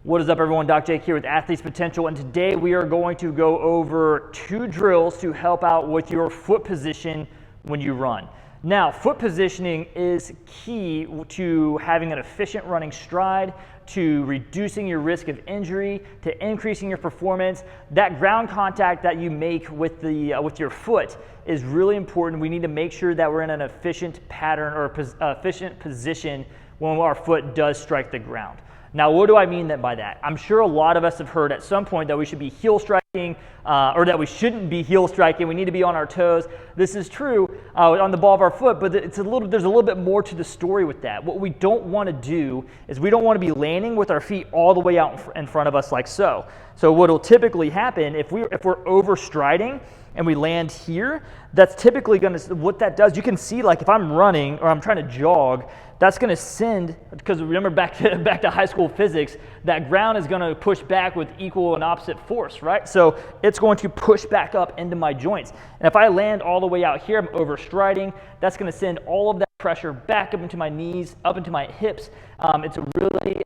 What is up, everyone? Doc Jake here with Athletes Potential, and today we are going to go over 2 drills to help out with your foot position when you run. Now, foot positioning is key to having an efficient running stride, to reducing your risk of injury, to increasing your performance. That ground contact that you make with your foot is really important. We need to make sure that we're in an efficient pattern or efficient position when our foot does strike the ground. Now, what do I mean by that? I'm sure a lot of us have heard at some point that we should be heel striking or that we shouldn't be heel striking. We need to be on our toes. This is true on the ball of our foot, but there's a little bit more to the story with that. What we don't want to do is we don't want to be landing with our feet all the way out in front of us like so. So what will typically happen if we're overstriding and we land here, that's typically going to, what that does, you can see, like if I'm running or I'm trying to jog, that's going to send, because remember back to high school physics, that ground is going to push back with equal and opposite force, right? So it's going to push back up into my joints. And if I land all the way out here, I'm overstriding, that's going to send all of that pressure back up into my knees, up into my hips. It's a really,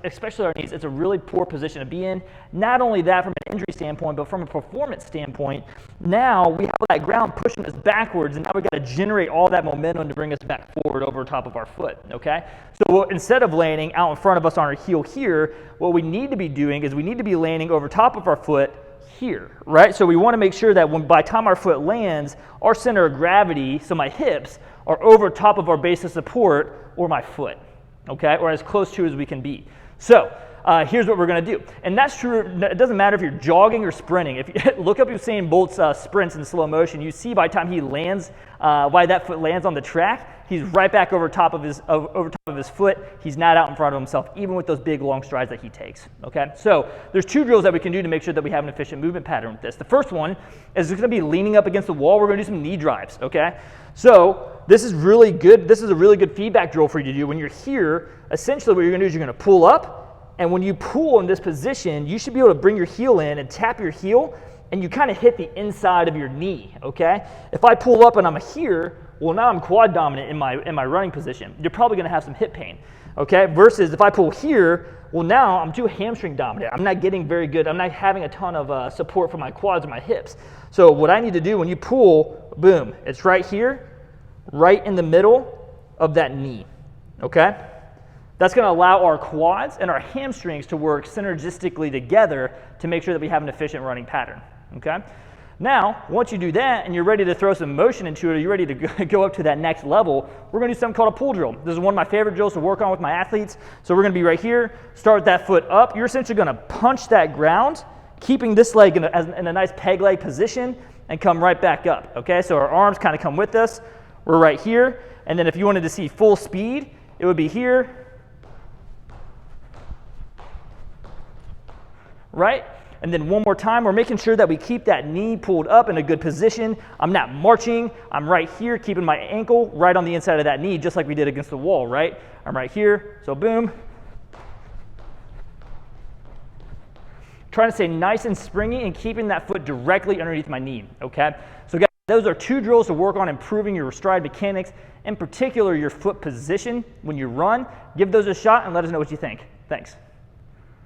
especially our knees, it's a really poor position to be in. Not only that from an injury standpoint, but from a performance standpoint, now we have that ground pushing us backwards, and now we've got to generate all that momentum to bring us back forward over top of our foot, okay? So instead of landing out in front of us on our heel here, what we need to be doing is we need to be landing over top of our foot here, right? So we want to make sure that by the time our foot lands, our center of gravity, so my hips, are over top of our base of support or my foot, okay? Or as close to as we can be. So here's what we're going to do. And that's true, it doesn't matter if you're jogging or sprinting. If you look up Usain Bolt's sprints in slow motion, you see by the time he lands, by that foot lands on the track, he's right back over top of his foot. He's not out in front of himself, even with those big long strides that he takes, okay? So there's 2 drills that we can do to make sure that we have an efficient movement pattern with this. The first one is going to be leaning up against the wall. We're going to do some knee drives, okay? So this is really good. This is a really good feedback drill for you to do. When you're here, essentially what you're going to do is you're going to pull up, and when you pull in this position, you should be able to bring your heel in and tap your heel, and you kind of hit the inside of your knee, okay? If I pull up and I'm here, well, now I'm quad dominant in my running position. You're probably going to have some hip pain, okay? Versus if I pull here, well, now I'm too hamstring dominant. I'm not getting very good. I'm not having a ton of support for my quads or my hips. So what I need to do when you pull, boom, it's right here, right in the middle of that knee, okay? That's going to allow our quads and our hamstrings to work synergistically together to make sure that we have an efficient running pattern, okay? Now, once you do that and you're ready to throw some motion into it, or you're ready to go up to that next level, we're going to do something called a pull drill. This is one of my favorite drills to work on with my athletes. So we're going to be right here, start that foot up. You're essentially going to punch that ground, keeping this leg in a nice peg leg position, and come right back up, okay? So our arms kind of come with us. We're right here, and then if you wanted to see full speed, it would be here, right? And then one more time, we're making sure that we keep that knee pulled up in a good position. I'm not marching. I'm right here, keeping my ankle right on the inside of that knee, just like we did against the wall, right? I'm right here, so boom. Trying to stay nice and springy and keeping that foot directly underneath my knee, okay? So guys, those are 2 drills to work on improving your stride mechanics, in particular your foot position when you run. Give those a shot and let us know what you think. Thanks.